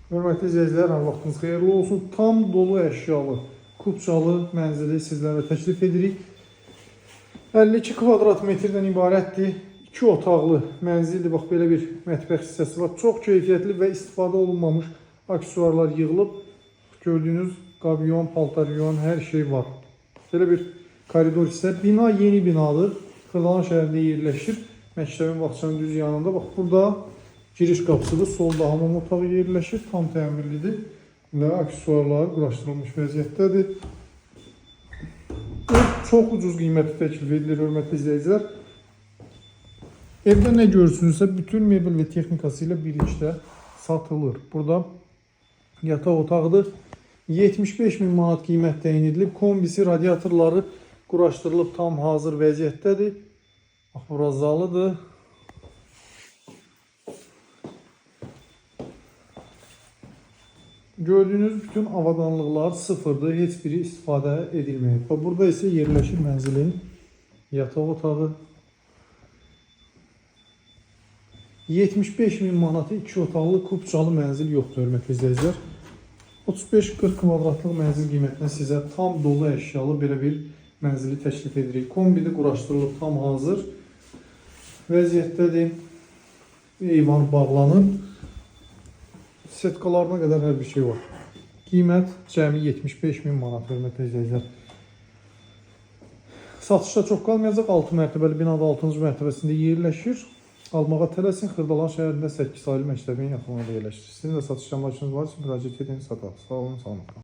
Hörmətli izləyicilər, hər vaxtınız xeyirli olsun. Tam dolu əşyalı, kupçalı mənzili sizlərə təklif edirik. 52 kvadrat metrdən ibarətdir. 2 otaqlı mənzildir. Bax, belə bir mətbəx hissəsi var. Çox keyfiyyətli və istifadə olunmamış aksesuarlar yığılıb. Gördüyünüz qabyon, paltaryon, hər şey var. Belə bir koridor hissə. Bina yeni binadır. Xırdalan şəhərində yerləşir. Məktəbin bağçanın düz yanında. Bax, burada giriş qapısıdır. Solda hamam otağı yerləşir. Tam təmirlidir. Və aksesuarlar quraşdırılmış vəziyyətdədir. Çox ucuz qiymətli təklif edilir, hörmətli izləyicilər. Evdə nə görürsünüzsə, bütün mebel və texnikası ilə birlikdə satılır. Burada yataq otağıdır. 75.000 manat qiymət təyin edilib. Kombisi, radiatorları quraşdırılıb, tam hazır vəziyyətdədir. Bax, bura zalıdır. Gördüyünüz bütün avadanlıqlar sıfırdır, heç biri istifadə edilməyib. Burada isə yerləşir mənzilin yataq otağı. 75.000 manatı 2 otaqlı kupçalı mənzil yoxdur, hörmətli izləyicilər. 35-40 kvadratlıq mənzil qiymətinə sizə tam dolu əşyalı belə bir mənzili təklif edirik. Kombini quraşdırılıb, tam hazır vəziyyətdədir. Eyvan bağlanıb. Setkalarına qədər hər bir şey var. Qiymət cəmi 75.000 manat, hörmətli izləyicilər. Satışda çox qalmayacaq. 6 mərtəbəli binada 6-cı mərtəbəsində yerləşir. Almağa tələsin. Xırdalan şəhərində 8 saylı məktəbin yaxınlığında yerləşir. Sizin də satış əmlakınız varsa müraciət edin, sataq. Sağ olun, sağ olun.